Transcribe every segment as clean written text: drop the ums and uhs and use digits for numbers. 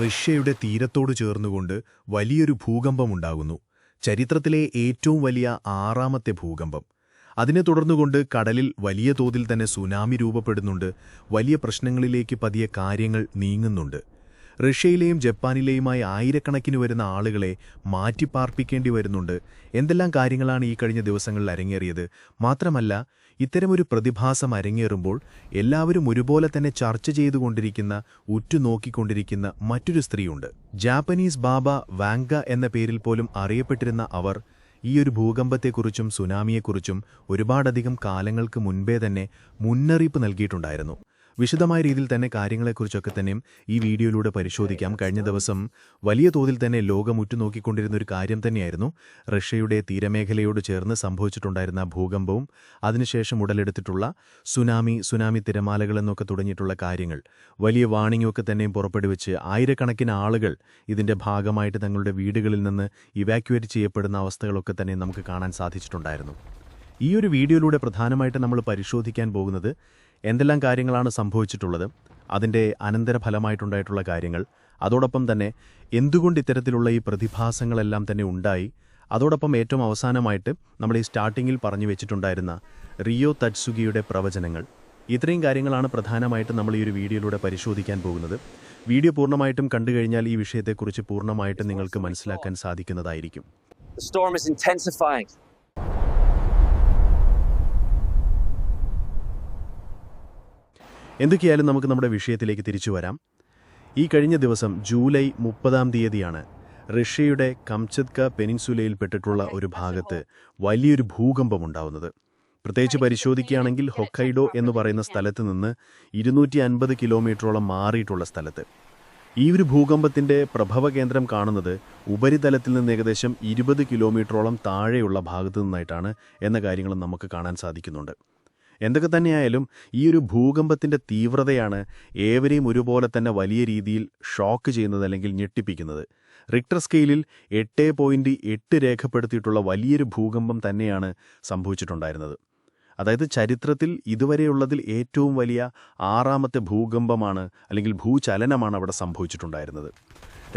റഷ്യയുടെ തീരത്തോട് ചേർന്നുകൊണ്ട് വലിയൊരു ഭൂകമ്പമുണ്ടാകുന്നു. ചരിത്രത്തിലെ ഏറ്റവും വലിയ 6ാമത്തെ ഭൂകമ്പം. അതിനെ തുടർന്നുകൊണ്ട് കടലിൽ വലിയ തോതിൽ തന്നെ സുനാമി രൂപപ്പെടുന്നുണ്ട്. വലിയ പ്രശ്നങ്ങളിലേക്ക് പതിയെ കാര്യങ്ങൾ നീങ്ങുന്നുണ്ട്. റഷ്യയിലെയും ജപ്പാനിലെയുമായി ആയിരക്കണക്കിന് വരുന്ന ആളുകളെ മാറ്റിപ്പാർപ്പിക്കേണ്ടി വരുന്നുണ്ട്. എന്തെല്ലാം കാര്യങ്ങളാണ് ഈ കഴിഞ്ഞ ദിവസങ്ങളിൽ അരങ്ങേറിയത്. മാത്രമല്ല, ഇത്തരമൊരു പ്രതിഭാസം അരങ്ങേറുമ്പോൾ എല്ലാവരും ഒരുപോലെ തന്നെ ചർച്ച ചെയ്തുകൊണ്ടിരിക്കുന്ന, ഉറ്റുനോക്കിക്കൊണ്ടിരിക്കുന്ന മറ്റൊരു സ്ത്രീയുണ്ട്. ജാപ്പനീസ് ബാബ വാങ്ക എന്ന പേരിൽ പോലും അറിയപ്പെട്ടിരുന്ന അവർ ഈയൊരു ഭൂകമ്പത്തെക്കുറിച്ചും സുനാമിയെക്കുറിച്ചും ഒരുപാടധികം കാലങ്ങൾക്ക് മുൻപേ തന്നെ മുന്നറിയിപ്പ് നൽകിയിട്ടുണ്ടായിരുന്നു. വിശദമായ രീതിയിൽ തന്നെ കാര്യങ്ങളെക്കുറിച്ചൊക്കെ തന്നെയും ഈ വീഡിയോയിലൂടെ പരിശോധിക്കാം. കഴിഞ്ഞ ദിവസം വലിയ തോതിൽ തന്നെ ലോകം ഉറ്റുനോക്കിക്കൊണ്ടിരുന്ന ഒരു കാര്യം തന്നെയായിരുന്നു റഷ്യയുടെ തീരമേഖലയോട് ചേർന്ന് സംഭവിച്ചിട്ടുണ്ടായിരുന്ന ഭൂകമ്പവും അതിനുശേഷം ഉടലെടുത്തിട്ടുള്ള സുനാമി തിരമാലകൾ എന്നൊക്കെ തുടങ്ങിയിട്ടുള്ള കാര്യങ്ങൾ. വലിയ വാണിംഗൊക്കെ തന്നെയും പുറപ്പെടുവിച്ച് ആയിരക്കണക്കിന് ആളുകൾ ഇതിന്റെ ഭാഗമായിട്ട് തങ്ങളുടെ വീടുകളിൽ നിന്ന് ഇവാക്യുവേറ്റ് ചെയ്യപ്പെടുന്ന അവസ്ഥകളൊക്കെ തന്നെ നമുക്ക് കാണാൻ സാധിച്ചിട്ടുണ്ടായിരുന്നു. ഈ ഒരു വീഡിയോയിലൂടെ പ്രധാനമായിട്ട് നമ്മൾ പരിശോധിക്കാൻ പോകുന്നത് എന്തെല്ലാം കാര്യങ്ങളാണ് സംഭവിച്ചിട്ടുള്ളത്, അതിൻ്റെ അനന്തരഫലമായിട്ടുണ്ടായിട്ടുള്ള കാര്യങ്ങൾ, അതോടൊപ്പം തന്നെ എന്തുകൊണ്ട് ഇത്തരത്തിലുള്ള ഈ പ്രതിഭാസങ്ങളെല്ലാം തന്നെ ഉണ്ടായി, അതോടൊപ്പം ഏറ്റവും അവസാനമായിട്ട് നമ്മൾ ഈ സ്റ്റാർട്ടിങ്ങിൽ പറഞ്ഞു വെച്ചിട്ടുണ്ടായിരുന്ന റിയോ തട്സുഗിയുടെ പ്രവചനങ്ങൾ. ഇത്രയും കാര്യങ്ങളാണ് പ്രധാനമായിട്ട് നമ്മൾ ഈ ഒരു വീഡിയോയിലൂടെ പരിശോധിക്കാൻ പോകുന്നത്. വീഡിയോ പൂർണ്ണമായിട്ടും കണ്ടുകഴിഞ്ഞാൽ ഈ വിഷയത്തെക്കുറിച്ച് പൂർണ്ണമായിട്ടും നിങ്ങൾക്ക് മനസ്സിലാക്കാൻ സാധിക്കുന്നതായിരിക്കും. എന്തൊക്കെയായാലും നമുക്ക് നമ്മുടെ വിഷയത്തിലേക്ക് തിരിച്ചു വരാം. ഈ കഴിഞ്ഞ ദിവസം ജൂലൈ 30-ാം തീയതിയാണ് റഷ്യയുടെ കംചത്ക പെനിൻസുലയിൽപ്പെട്ടിട്ടുള്ള ഒരു ഭാഗത്ത് വലിയൊരു ഭൂകമ്പമുണ്ടാവുന്നത്. പ്രത്യേകിച്ച് പരിശോധിക്കുകയാണെങ്കിൽ ഹൊക്കൈഡോ എന്ന് പറയുന്ന സ്ഥലത്ത് നിന്ന് 250 കിലോമീറ്ററോളം മാറിയിട്ടുള്ള സ്ഥലത്ത്. ഈ ഒരു ഭൂകമ്പത്തിന്റെ പ്രഭവ കേന്ദ്രം കാണുന്നത് ഉപരിതലത്തിൽ നിന്ന് ഏകദേശം 20 കിലോമീറ്ററോളം താഴെയുള്ള ഭാഗത്തു നിന്നായിട്ടാണ് എന്ന കാര്യങ്ങളും നമുക്ക് കാണാൻ സാധിക്കുന്നുണ്ട്. എന്തൊക്കെ തന്നെയായാലും ഈ ഒരു ഭൂകമ്പത്തിന്റെ തീവ്രതയാണ് ഏവരെയും ഒരുപോലെ തന്നെ വലിയ രീതിയിൽ ഷോക്ക് ചെയ്യുന്നത് അല്ലെങ്കിൽ ഞെട്ടിപ്പിക്കുന്നത്. റിക്ടർ സ്കെയിലിൽ 8.8 രേഖപ്പെടുത്തിയിട്ടുള്ള വലിയൊരു ഭൂകമ്പം തന്നെയാണ് സംഭവിച്ചിട്ടുണ്ടായിരുന്നത്. അതായത് ചരിത്രത്തിൽ ഇതുവരെയുള്ളതിൽ ഏറ്റവും വലിയ 6ാമത്തെ ഭൂകമ്പമാണ് അല്ലെങ്കിൽ ഭൂചലനമാണ് അവിടെ സംഭവിച്ചിട്ടുണ്ടായിരുന്നത്.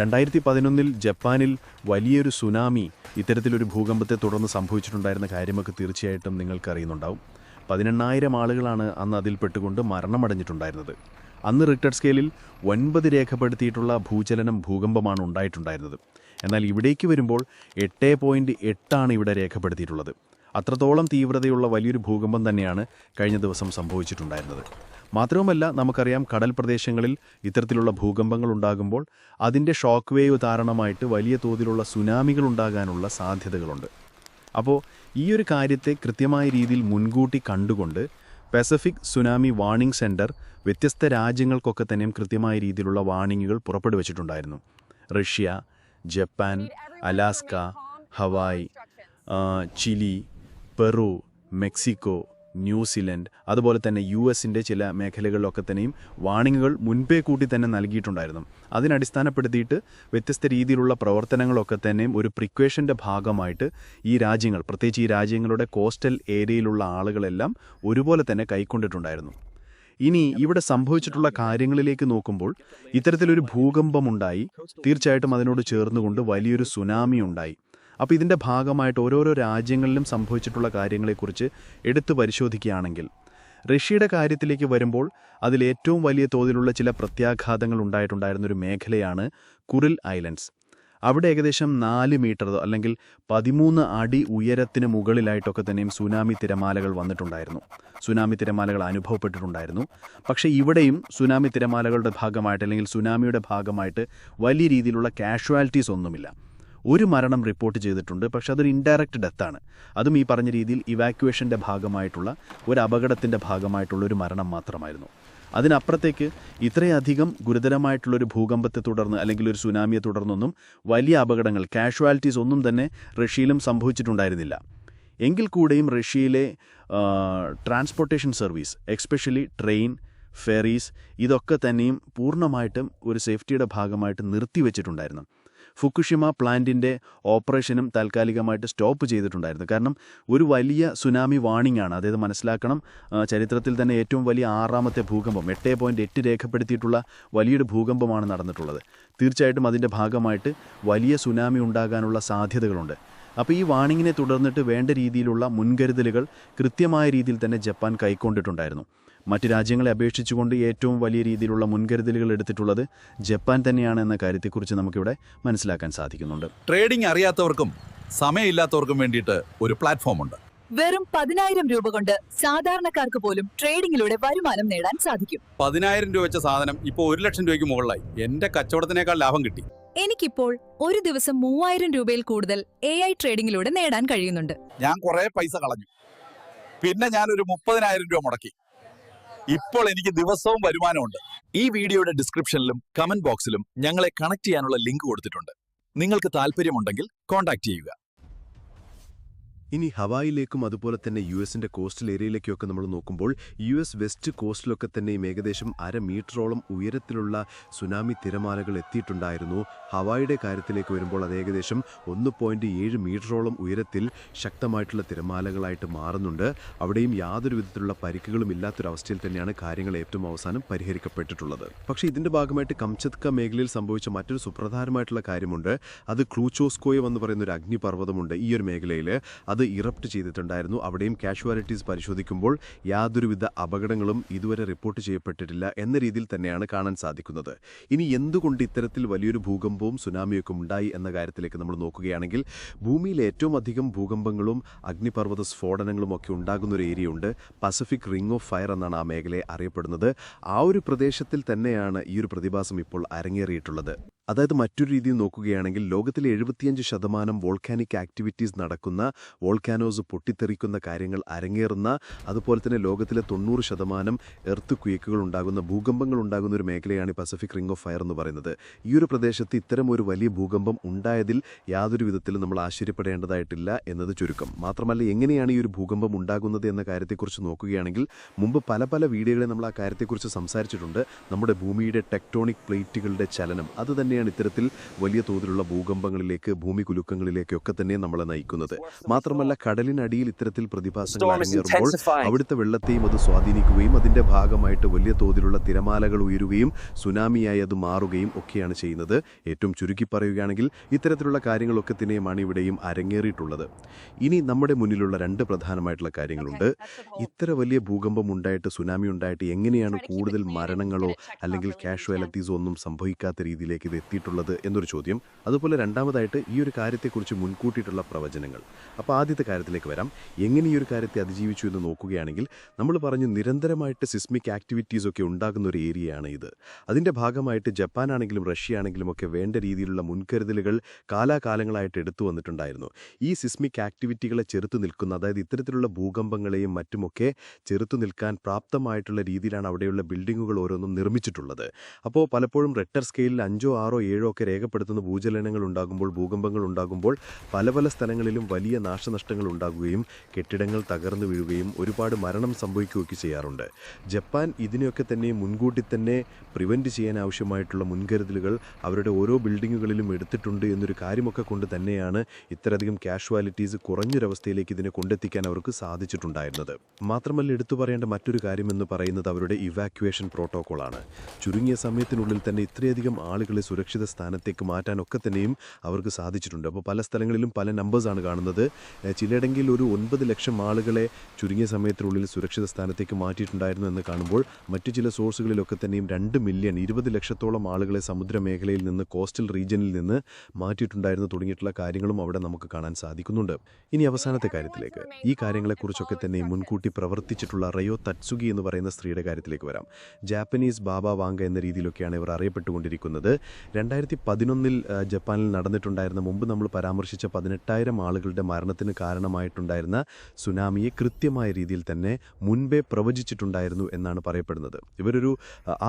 2011 ജപ്പാനിൽ വലിയൊരു സുനാമി ഇത്തരത്തിലൊരു ഭൂകമ്പത്തെ തുടർന്ന് സംഭവിച്ചിട്ടുണ്ടായിരുന്ന കാര്യമൊക്കെ തീർച്ചയായിട്ടും നിങ്ങൾക്കറിയുന്നുണ്ടാവും. 18,000 ആളുകളാണ് അന്ന് അതിൽപ്പെട്ടുകൊണ്ട് മരണമടഞ്ഞിട്ടുണ്ടായിരുന്നത്. അന്ന് റിക്ടർ സ്കെയിലിൽ 9 രേഖപ്പെടുത്തിയിട്ടുള്ള ഭൂകമ്പമാണ് ഉണ്ടായിട്ടുണ്ടായിരുന്നത്. എന്നാൽ ഇവിടേക്ക് വരുമ്പോൾ 8.8 ഇവിടെ രേഖപ്പെടുത്തിയിട്ടുള്ളത്. അത്രത്തോളം തീവ്രതയുള്ള വലിയൊരു ഭൂകമ്പം തന്നെയാണ് കഴിഞ്ഞ ദിവസം സംഭവിച്ചിട്ടുണ്ടായിരുന്നത്. മാത്രവുമല്ല, നമുക്കറിയാം കടൽ പ്രദേശങ്ങളിൽ ഇത്തരത്തിലുള്ള ഭൂകമ്പങ്ങൾ ഉണ്ടാകുമ്പോൾ അതിൻ്റെ ഷോക്ക് വേവ് കാരണമായിട്ട് വലിയ തോതിലുള്ള സുനാമികൾ ഉണ്ടാകാനുള്ള സാധ്യതകളുണ്ട്. അപ്പോൾ ഈ ഒരു കാര്യത്തെ കൃത്യമായ രീതിയിൽ മുൻകൂട്ടി കണ്ടുകൊണ്ട് പസഫിക് സുനാമി വാർണിംഗ് സെൻറ്റർ വ്യത്യസ്ത രാജ്യങ്ങൾക്കൊക്കെ തന്നെയും കൃത്യമായ രീതിയിലുള്ള വാർണിങ്ങുകൾ പുറപ്പെടുവിച്ചിട്ടുണ്ടായിരുന്നു. Russia, Japan, Alaska, Hawaii, Chile, Peru, Mexico, New Zealand, അതുപോലെ തന്നെ US ചില മേഖലകളിലൊക്കെ തന്നെയും വാർണിങ്ങുകൾ മുൻപേ കൂട്ടി തന്നെ നൽകിയിട്ടുണ്ടായിരുന്നു. അതിനടിസ്ഥാനപ്പെടുത്തിയിട്ട് വ്യത്യസ്ത രീതിയിലുള്ള പ്രവർത്തനങ്ങളൊക്കെ തന്നെയും ഒരു പ്രിക്വേഷൻ്റെ ഭാഗമായിട്ട് ഈ രാജ്യങ്ങൾ, പ്രത്യേകിച്ച് ഈ രാജ്യങ്ങളുടെ കോസ്റ്റൽ ഏരിയയിലുള്ള ആളുകളെല്ലാം ഒരുപോലെ തന്നെ കൈക്കൊണ്ടിട്ടുണ്ടായിരുന്നു. ഇനി ഇവിടെ സംഭവിച്ചിട്ടുള്ള കാര്യങ്ങളിലേക്ക് നോക്കുമ്പോൾ ഇത്തരത്തിലൊരു ഭൂകമ്പമുണ്ടായി, തീർച്ചയായിട്ടും അതിനോട് ചേർന്നുകൊണ്ട് വലിയൊരു സുനാമി ഉണ്ടായി. അപ്പോൾ ഇതിൻ്റെ ഭാഗമായിട്ട് ഓരോരോ രാജ്യങ്ങളിലും സംഭവിച്ചിട്ടുള്ള കാര്യങ്ങളെക്കുറിച്ച് എടുത്തു പരിശോധിക്കുകയാണെങ്കിൽ റഷ്യയുടെ കാര്യത്തിലേക്ക് വരുമ്പോൾ അതിലേറ്റവും വലിയ തോതിലുള്ള ചില പ്രത്യാഘാതങ്ങൾ ഉണ്ടായിട്ടുണ്ടായിരുന്നൊരു മേഖലയാണ് കുറിൽ ഐലൻഡ്സ്. അവിടെ ഏകദേശം 4 മീറ്റർ അല്ലെങ്കിൽ 13 അടി ഉയരത്തിന് മുകളിലായിട്ടൊക്കെ തന്നെയും സുനാമി തിരമാലകൾ വന്നിട്ടുണ്ടായിരുന്നു. സുനാമി തിരമാലകൾ അനുഭവപ്പെട്ടിട്ടുണ്ടായിരുന്നു. പക്ഷേ ഇവിടെയും സുനാമി തിരമാലകളുടെ ഭാഗമായിട്ട് അല്ലെങ്കിൽ സുനാമിയുടെ ഭാഗമായിട്ട് വലിയ രീതിയിലുള്ള കാഷ്വാലിറ്റീസ് ഒന്നുമില്ല. ഒരു മരണം റിപ്പോർട്ട് ചെയ്തിട്ടുണ്ട്, പക്ഷെ അതൊരു ഇൻഡയറക്റ്റ് ഡെത്താണ്. അതും ഈ പറഞ്ഞ രീതിയിൽ ഇവാക്യുവേഷൻ്റെ ഭാഗമായിട്ടുള്ള ഒരു അപകടത്തിൻ്റെ ഭാഗമായിട്ടുള്ള ഒരു മരണം മാത്രമായിരുന്നു. അതിനപ്പുറത്തേക്ക് ഇത്രയധികം ഗുരുതരമായിട്ടുള്ളൊരു ഭൂകമ്പത്തെ തുടർന്ന് അല്ലെങ്കിൽ ഒരു സുനാമിയെ തുടർന്നൊന്നും വലിയ അപകടങ്ങൾ, കാഷ്വാലിറ്റീസ് ഒന്നും തന്നെ റഷ്യയിലും സംഭവിച്ചിട്ടുണ്ടായിരുന്നില്ല. എങ്കിൽ കൂടെയും റഷ്യയിലെ transportation service, especially train, ferries, ഇതൊക്കെ തന്നെയും പൂർണ്ണമായിട്ടും ഒരു സേഫ്റ്റിയുടെ ഭാഗമായിട്ട് നിർത്തിവെച്ചിട്ടുണ്ടായിരുന്നു. ഫുക്കുഷിമ പ്ലാന്റിൻ്റെ ഓപ്പറേഷനും താൽക്കാലികമായിട്ട് സ്റ്റോപ്പ് ചെയ്തിട്ടുണ്ടായിരുന്നു. കാരണം ഒരു വലിയ സുനാമി വാണിംഗ് ആണ്. അതായത് മനസ്സിലാക്കണം, ചരിത്രത്തിൽ തന്നെ ഏറ്റവും വലിയ 6ാമത്തെ ഭൂകമ്പം 8.8 രേഖപ്പെടുത്തിയിട്ടുള്ള വലിയൊരു ഭൂകമ്പമാണ് നടന്നിട്ടുള്ളത്. തീർച്ചയായിട്ടും അതിൻ്റെ ഭാഗമായിട്ട് വലിയ സുനാമി ഉണ്ടാകാനുള്ള സാധ്യതകളുണ്ട്. അപ്പോൾ ഈ വാണിങ്ങിനെ തുടർന്നിട്ട് വേണ്ട രീതിയിലുള്ള മുൻകരുതലുകൾ കൃത്യമായ രീതിയിൽ തന്നെ ജപ്പാൻ കൈക്കൊണ്ടിട്ടുണ്ടായിരുന്നു. മറ്റ് രാജ്യങ്ങളെ അപേക്ഷിച്ചുകൊണ്ട് ഏറ്റവും വലിയ രീതിയിലുള്ള മുൻകരുതലുകൾ എടുത്തിട്ടുള്ളത് ജപ്പാൻ തന്നെയാണ് എന്ന കാര്യത്തെക്കുറിച്ച് നമുക്കിവിടെ മനസ്സിലാക്കാൻ സാധിക്കുന്നുണ്ട്. ട്രേഡിംഗ് അറിയാത്തവർക്കും സമയമില്ലാത്തവർക്കും വേണ്ടിയിട്ട് ഒരു പ്ലാറ്റ്ഫോം ഉണ്ട്. വെറും 10,000 രൂപ കൊണ്ട് സാധാരണക്കാർക്ക് പോലും ട്രേഡിംഗിലൂടെ വരുമാനം നേടാൻ സാധിക്കും. 10,000 രൂപ വെച്ച സാധനം ഇപ്പോൾ 1 ലക്ഷം രൂപയ്ക്ക് മുകളിലായി. എന്റെ കച്ചവടത്തിനേക്കാൾ ലാഭം കിട്ടി. എനിക്കിപ്പോൾ ഒരു ദിവസം 3,000 രൂപയിൽ കൂടുതൽ AI ട്രേഡിംഗിലൂടെ നേടാൻ കഴിയുന്നുണ്ട്. ഞാൻ കുറെ പൈസ കളഞ്ഞു, പിന്നെ ഞാനൊരു 30,000 രൂപ മുടക്കി. ഇപ്പോൾ എനിക്ക് ദിവസവും വരുമാനമുണ്ട്. ഈ വീഡിയോയുടെ ഡിസ്ക്രിപ്ഷനിലും കമന്റ് ബോക്സിലും ഞങ്ങളെ കണക്ട് ചെയ്യാനുള്ള ലിങ്ക് കൊടുത്തിട്ടുണ്ട്. നിങ്ങൾക്ക് താല്പര്യമുണ്ടെങ്കിൽ കോൺടാക്ട് ചെയ്യുക. ഇനി ഹവായിലേക്കും അതുപോലെ തന്നെ US-ന്റെ കോസ്റ്റൽ ഏരിയയിലേക്കൊക്കെ നമ്മൾ നോക്കുമ്പോൾ US വെസ്റ്റ് കോസ്റ്റിലൊക്കെ തന്നെയും ഏകദേശം 1/2 മീറ്ററോളം ഉയരത്തിലുള്ള സുനാമി തിരമാലകൾ എത്തിയിട്ടുണ്ടായിരുന്നു. ഹവായിയുടെ കാര്യത്തിലേക്ക് വരുമ്പോൾ അത് ഏകദേശം 1.7 മീറ്ററോളം ഉയരത്തിൽ ശക്തമായിട്ടുള്ള തിരമാലകളായിട്ട് മാറുന്നുണ്ട്. അവിടെയും യാതൊരു വിധത്തിലുള്ള പരിക്കുകളും ഇല്ലാത്തൊരവസ്ഥയിൽ തന്നെയാണ് കാര്യങ്ങൾ ഏറ്റവും അവസാനം പരിഹരിക്കപ്പെട്ടിട്ടുള്ളത്. പക്ഷേ ഇതിൻ്റെ ഭാഗമായിട്ട് കംചത്ക മേഖലയിൽ സംഭവിച്ച മറ്റൊരു സുപ്രധാനമായിട്ടുള്ള കാര്യമുണ്ട്. അത് ക്ലൂച്ചോസ്കോയ് എന്ന് പറയുന്ന ഒരു അഗ്നിപർവ്വതമുണ്ട് ഈ ഒരു മേഖലയിൽ. അത് ഇറപ്റ്റ് ചെയ്തിട്ടുണ്ടായിരുന്നു. അവിടെയും കാഷ്വാലിറ്റീസ് പരിശോധിക്കുമ്പോൾ യാതൊരുവിധ അപകടങ്ങളും ഇതുവരെ റിപ്പോർട്ട് ചെയ്യപ്പെട്ടിട്ടില്ല എന്ന രീതിയിൽ തന്നെയാണ് കാണാൻ സാധിക്കുന്നത്. ഇനി എന്തുകൊണ്ട് ഇത്തരത്തിൽ വലിയൊരു ഭൂകമ്പവും സുനാമിയൊക്കെ ഉണ്ടായി എന്ന കാര്യത്തിലേക്ക് നമ്മൾ നോക്കുകയാണെങ്കിൽ, ഭൂമിയിൽ ഏറ്റവും അധികം ഭൂകമ്പങ്ങളും അഗ്നിപർവ്വത സ്ഫോടനങ്ങളും ഒക്കെ ഉണ്ടാകുന്ന ഒരു ഏരിയ ഉണ്ട്. പസഫിക് റിംഗ് ഓഫ് ഫയർ എന്നാണ് ആ മേഖലയെ അറിയപ്പെടുന്നത്. ആ ഒരു പ്രദേശത്തിൽ തന്നെയാണ് ഈ ഒരു പ്രതിഭാസം ഇപ്പോൾ അരങ്ങേറിയിട്ടുള്ളത്. അതായത് മറ്റൊരു രീതിയിൽ നോക്കുകയാണെങ്കിൽ ലോകത്തിലെ 75% വോൾക്കാനിക് ആക്ടിവിറ്റീസ് നടക്കുന്ന, വോൾക്കാനോസ് പൊട്ടിത്തെറിക്കുന്ന കാര്യങ്ങൾ അരങ്ങേറുന്ന, അതുപോലെ തന്നെ ലോകത്തിലെ 90% എർത്ത് ക്വേക്കുകൾ ഉണ്ടാകുന്ന, ഭൂകമ്പങ്ങൾ ഉണ്ടാകുന്ന ഒരു മേഖലയാണ് പസഫിക് റിംഗ് ഓഫ് ഫയർ എന്ന് പറയുന്നത്. ഈ ഒരു പ്രദേശത്ത് ഇത്തരം ഒരു വലിയ ഭൂകമ്പം ഉണ്ടായതിൽ യാതൊരു വിധത്തിലും നമ്മൾ ആശ്ചര്യപ്പെടേണ്ടതായിട്ടില്ല എന്നത് ചുരുക്കം. മാത്രമല്ല, എങ്ങനെയാണ് ഈ ഒരു ഭൂകമ്പം ഉണ്ടാകുന്നത് എന്ന കാര്യത്തെക്കുറിച്ച് നോക്കുകയാണെങ്കിൽ മുമ്പ് പല വീഡിയോകളിൽ നമ്മൾ ആ കാര്യത്തെക്കുറിച്ച് സംസാരിച്ചിട്ടുണ്ട്. നമ്മുടെ ഭൂമിയുടെ ടെക്ടോണിക് പ്ലേറ്റുകളുടെ ചലനം അത് തന്നെ ഇത്തരത്തിൽ വലിയ തോതിലുള്ള ഭൂകമ്പങ്ങളിലേക്ക്, ഭൂമി കുലുക്കങ്ങളിലേക്കൊക്കെ തന്നെ നമ്മളെ നയിക്കുന്നത്. മാത്രമല്ല, കടലിനടിയിൽ ഇത്തരത്തിൽ പ്രതിഭാസങ്ങൾ അരങ്ങേറുമ്പോൾ അവിടുത്തെ വെള്ളത്തെയും അത് സ്വാധീനിക്കുകയും അതിന്റെ ഭാഗമായിട്ട് വലിയ തോതിലുള്ള തിരമാലകൾ ഉയരുകയും സുനാമിയായി അത് മാറുകയും ഒക്കെയാണ് ചെയ്യുന്നത്. ഏറ്റവും ചുരുക്കി പറയുകയാണെങ്കിൽ ഇത്തരത്തിലുള്ള കാര്യങ്ങളൊക്കെ തന്നെയുമാണ് ഇവിടെയും അരങ്ങേറിയിട്ടുള്ളത്. ഇനി നമ്മുടെ മുന്നിലുള്ള 2 പ്രധാനമായിട്ടുള്ള കാര്യങ്ങളുണ്ട്. ഇത്ര വലിയ ഭൂകമ്പം ഉണ്ടായിട്ട്, സുനാമി ഉണ്ടായിട്ട് എങ്ങനെയാണ് കൂടുതൽ മരണങ്ങളോ അല്ലെങ്കിൽ കാഷ്വാലിറ്റീസോ ഒന്നും സംഭവിക്കാത്ത രീതിയിലേക്ക് ഇത് എത്തിയിട്ടുള്ളത് എന്നൊരു ചോദ്യം. അതുപോലെ രണ്ടാമതായിട്ട് ഈ ഒരു കാര്യത്തെക്കുറിച്ച് മുൻകൂട്ടിയിട്ടുള്ള പ്രവചനങ്ങൾ. അപ്പോൾ ആദ്യത്തെ കാര്യത്തിലേക്ക് വരാം. എങ്ങനെ ഈ ഒരു കാര്യത്തെ അതിജീവിച്ചു എന്ന് നോക്കുകയാണെങ്കിൽ, നമ്മൾ പറഞ്ഞു നിരന്തരമായിട്ട് സിസ്മിക് ആക്ടിവിറ്റീസൊക്കെ ഉണ്ടാകുന്ന ഒരു ഏരിയയാണ് ഇത്. അതിൻ്റെ ഭാഗമായിട്ട് ജപ്പാനാണെങ്കിലും റഷ്യ ആണെങ്കിലും ഒക്കെ വേണ്ട രീതിയിലുള്ള മുൻകരുതലുകൾ കാലാകാലങ്ങളായിട്ട് എടുത്തു വന്നിട്ടുണ്ടായിരുന്നു. ഈ സിസ്മിക് ആക്ടിവിറ്റികളെ ചെറുത്തു നിൽക്കുന്ന, അതായത് ഇത്തരത്തിലുള്ള ഭൂകമ്പങ്ങളെയും മറ്റുമൊക്കെ ചെറുത്തു നിൽക്കാൻ പ്രാപ്തമായിട്ടുള്ള രീതിയിലാണ് അവിടെയുള്ള ബിൽഡിങ്ങുകൾ ഓരോന്നും നിർമ്മിച്ചിട്ടുള്ളത്. അപ്പോൾ പലപ്പോഴും റിക്ടർ സ്കെയിലിൽ 5, 6, 7 ഒക്കെ രേഖപ്പെടുത്തുന്ന ഭൂചലനങ്ങൾ ഉണ്ടാകുമ്പോൾ, ഭൂകമ്പങ്ങൾ ഉണ്ടാകുമ്പോൾ പല സ്ഥലങ്ങളിലും വലിയ നാശനഷ്ടങ്ങൾ ഉണ്ടാകുകയും കെട്ടിടങ്ങൾ തകർന്നു വീഴുകയും ഒരുപാട് മരണം സംഭവിക്കുകയൊക്കെ ചെയ്യാറുണ്ട്. ജപ്പാൻ ഇതിനെയൊക്കെ തന്നെ മുൻകൂട്ടി തന്നെ പ്രിവെൻറ്റ് ചെയ്യാൻ ആവശ്യമായിട്ടുള്ള മുൻകരുതലുകൾ അവരുടെ ഓരോ ബിൽഡിങ്ങുകളിലും എടുത്തിട്ടുണ്ട് എന്നൊരു കാര്യമൊക്കെ കൊണ്ട് തന്നെയാണ് ഇത്രയധികം കാഷ്വാലിറ്റീസ് കുറഞ്ഞൊരവസ്ഥയിലേക്ക് ഇതിനെ കൊണ്ടെത്തിക്കാൻ അവർക്ക് സാധിച്ചിട്ടുണ്ടായിരുന്നത്. മാത്രമല്ല, എടുത്തു പറയേണ്ട മറ്റൊരു കാര്യമെന്ന് പറയുന്നത് അവരുടെ ഇവാക്യുവേഷൻ പ്രോട്ടോക്കോളാണ്. ചുരുങ്ങിയ സമയത്തിനുള്ളിൽ തന്നെ ഇത്രയധികം ആളുകളെ സുരക്ഷിത സ്ഥാനത്തേക്ക് മാറ്റാനൊക്കെ തന്നെയും അവർക്ക് സാധിച്ചിട്ടുണ്ട്. അപ്പോൾ പല സ്ഥലങ്ങളിലും പല നമ്പേഴ്സാണ് കാണുന്നത്. ചിലയിടങ്ങളിൽ ഒരു 9 ലക്ഷം ആളുകളെ ചുരുങ്ങിയ സമയത്തിനുള്ളിൽ സുരക്ഷിത സ്ഥാനത്തേക്ക് മാറ്റിയിട്ടുണ്ടായിരുന്നു എന്ന് കാണുമ്പോൾ, മറ്റു ചില സോഴ്സുകളിലൊക്കെ തന്നെയും 2 മില്യൺ 20 ലക്ഷത്തോളം ആളുകളെ സമുദ്രമേഖലയിൽ നിന്ന്, കോസ്റ്റൽ റീജിയനിൽ നിന്ന് മാറ്റിയിട്ടുണ്ടായിരുന്നു തുടങ്ങിയിട്ടുള്ള കാര്യങ്ങളും അവിടെ നമുക്ക് കാണാൻ സാധിക്കുന്നുണ്ട്. ഇനി അവസാനത്തെ കാര്യത്തിലേക്ക്, ഈ കാര്യങ്ങളെക്കുറിച്ചൊക്കെ തന്നെ മുൻകൂട്ടി പ്രവർത്തിച്ചിട്ടുള്ള റയോ തത്സുഗി എന്ന് പറയുന്ന സ്ത്രീയുടെ കാര്യത്തിലേക്ക് വരാം. ജാപ്പനീസ് ബാബ വാങ്ക എന്ന രീതിയിലൊക്കെയാണ് ഇവർ അറിയപ്പെട്ടുകൊണ്ടിരിക്കുന്നത്. 2011 ജപ്പാനിൽ നടന്നിട്ടുണ്ടായിരുന്ന, മുമ്പ് നമ്മൾ പരാമർശിച്ച 18,000 ആളുകളുടെ മരണത്തിന് കാരണമായിട്ടുണ്ടായിരുന്ന സുനാമിയെ കൃത്യമായ രീതിയിൽ തന്നെ മുൻപേ പ്രവചിച്ചിട്ടുണ്ടായിരുന്നു എന്നാണ് പറയപ്പെടുന്നത്. ഇവരൊരു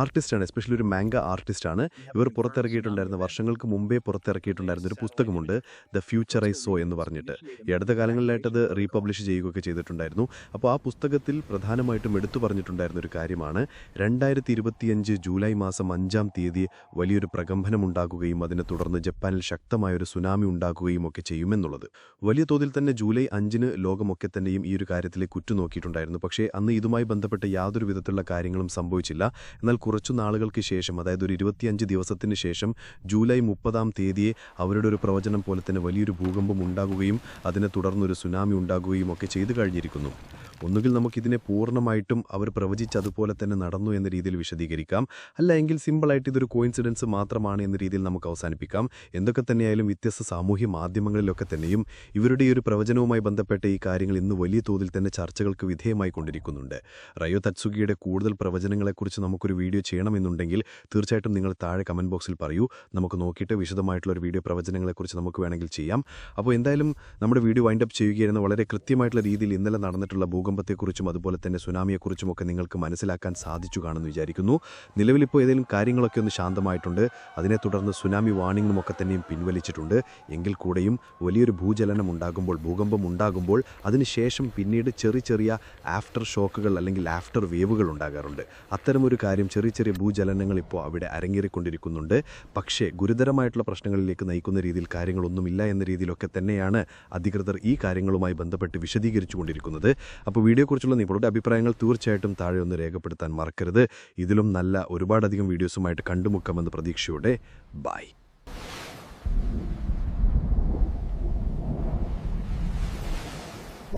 ആർട്ടിസ്റ്റാണ്, എസ്പെഷ്യലി ഒരു മാംഗ ആർട്ടിസ്റ്റാണ്. ഇവർ പുറത്തിറക്കിയിട്ടുണ്ടായിരുന്ന, വർഷങ്ങൾക്ക് മുമ്പേ പുറത്തിറക്കിയിട്ടുണ്ടായിരുന്ന ഒരു പുസ്തകമുണ്ട്, ദ ഫ്യൂച്ചർ ഐ സോ എന്ന് പറഞ്ഞിട്ട്. ഈ അടുത്ത കാലങ്ങളിലായിട്ട് അത് റീപബ്ലിഷ് ചെയ്യുകയൊക്കെ ചെയ്തിട്ടുണ്ടായിരുന്നു. അപ്പോൾ ആ പുസ്തകത്തിൽ പ്രധാനമായിട്ടും എടുത്തു പറഞ്ഞിട്ടുണ്ടായിരുന്ന ഒരു കാര്യമാണ് 2025 ജൂലൈ മാസം 5-ാം തീയതി വലിയൊരു പ്രകമ്പനം ഭൂചലനമുണ്ടാകുകയും അതിനെ തുടർന്ന് ജപ്പാനിൽ ശക്തമായൊരു സുനാമി ഉണ്ടാക്കുകയും ഒക്കെ ചെയ്യുമെന്നുള്ളത്. വലിയ തോതിൽ തന്നെ ജൂലൈ 5-ന് ലോകമൊക്കെ തന്നെയും ഈ ഒരു കാര്യത്തിലേക്ക് ഉറ്റുനോക്കിയിട്ടുണ്ടായിരുന്നു. പക്ഷേ അന്ന് ഇതുമായി ബന്ധപ്പെട്ട് യാതൊരു വിധത്തിലുള്ള കാര്യങ്ങളും സംഭവിച്ചില്ല. എന്നാൽ കുറച്ചു നാളുകൾക്ക് ശേഷം, അതായത് ഒരു 25 ദിവസത്തിന് ശേഷം ജൂലൈ 30-ാം തീയതിയെ അവരുടെ ഒരു പ്രവചനം പോലെ തന്നെ വലിയൊരു ഭൂകമ്പം ഉണ്ടാകുകയും അതിനെ തുടർന്നൊരു സുനാമി ഉണ്ടാകുകയും ഒക്കെ ചെയ്തു കഴിഞ്ഞിരിക്കുന്നു. ഒന്നുകിൽ നമുക്കിതിനെ പൂർണ്ണമായിട്ടും അവർ പ്രവചിച്ചതുപോലെ തന്നെ നടന്നു എന്ന രീതിയിൽ വിശദീകരിക്കാം, അല്ല എങ്കിൽ സിമ്പിളായിട്ട് ഇതൊരു കോയിൻസിഡൻസ് മാത്രമാണ് എന്ന രീതിയിൽ നമുക്ക് അവസാനിപ്പിക്കാം. എന്തൊക്കെ തന്നെയായാലും വ്യത്യസ്ത സാമൂഹ്യ മാധ്യമങ്ങളിലൊക്കെ തന്നെയും ഇവരുടെ ഈ ഒരു പ്രവചനവുമായി ബന്ധപ്പെട്ട ഈ കാര്യങ്ങൾ ഇന്ന് വലിയ തോതിൽ തന്നെ ചർച്ചകൾക്ക് വിധേയമായി കൊണ്ടിരിക്കുന്നുണ്ട്. റയോ തത്സുഗിയുടെ കൂടുതൽ പ്രവചനങ്ങളെക്കുറിച്ച് നമുക്കൊരു വീഡിയോ ചെയ്യണമെന്നുണ്ടെങ്കിൽ തീർച്ചയായിട്ടും നിങ്ങൾ താഴെ കമൻറ്റ് ബോക്സിൽ പറയൂ. നമുക്ക് നോക്കിയിട്ട് വിശദമായിട്ടുള്ള ഒരു വീഡിയോ പ്രവചനങ്ങളെക്കുറിച്ച് നമുക്ക് വേണമെങ്കിൽ ചെയ്യാം. അപ്പോൾ എന്തായാലും നമ്മുടെ വീഡിയോ വൈൻഡപ്പ് ചെയ്യുകയായിരുന്നു. വളരെ കൃത്യമായിട്ടുള്ള രീതിയിൽ ഇന്നലെ നടന്നിട്ടുള്ള ഭൂകമ്പത്തെക്കുറിച്ചും അതുപോലെ തന്നെ സുനാമിയെക്കുറിച്ചുമൊക്കെ നിങ്ങൾക്ക് മനസ്സിലാക്കാൻ സാധിച്ചു കാണുമെന്ന് വിചാരിക്കുന്നു. നിലവിലിപ്പോൾ ഏതെങ്കിലും കാര്യങ്ങളൊക്കെ ഒന്ന് ശാന്തമായിട്ടുണ്ട്. അതിനെ തുടർന്ന് സുനാമി വാർണിംഗും ഒക്കെ തന്നെയും പിൻവലിച്ചിട്ടുണ്ട്. എങ്കിൽ കൂടെയും വലിയൊരു ഭൂചലനം ഉണ്ടാകുമ്പോൾ, ഭൂകമ്പം ഉണ്ടാകുമ്പോൾ അതിനുശേഷം പിന്നീട് ചെറിയ ആഫ്റ്റർ ഷോക്കുകൾ അല്ലെങ്കിൽ ആഫ്റ്റർ വേവുകൾ ഉണ്ടാകാറുണ്ട്. അത്തരമൊരു കാര്യം ചെറിയ ഭൂചലനങ്ങൾ ഇപ്പോൾ അവിടെ അരങ്ങേറിക്കൊണ്ടിരിക്കുന്നുണ്ട്. പക്ഷേ ഗുരുതരമായിട്ടുള്ള പ്രശ്നങ്ങളിലേക്ക് നയിക്കുന്ന രീതിയിൽ കാര്യങ്ങളൊന്നുമില്ല എന്ന രീതിയിലൊക്കെ തന്നെയാണ് അധികൃതർ ഈ കാര്യങ്ങളുമായി ബന്ധപ്പെട്ട് വിശദീകരിച്ചു കൊണ്ടിരിക്കുന്നത്. അപ്പോൾ വീഡിയോയെക്കുറിച്ചുള്ള നിങ്ങളുടെ അഭിപ്രായങ്ങൾ തീർച്ചയായിട്ടും താഴെ ഒന്ന് രേഖപ്പെടുത്താൻ മറക്കരുത്. ഇതിലും നല്ല ഒരുപാടധികം വീഡിയോസുമായിട്ട് കണ്ടുമുക്കാമെന്ന പ്രതീക്ഷയോടെ ബൈ.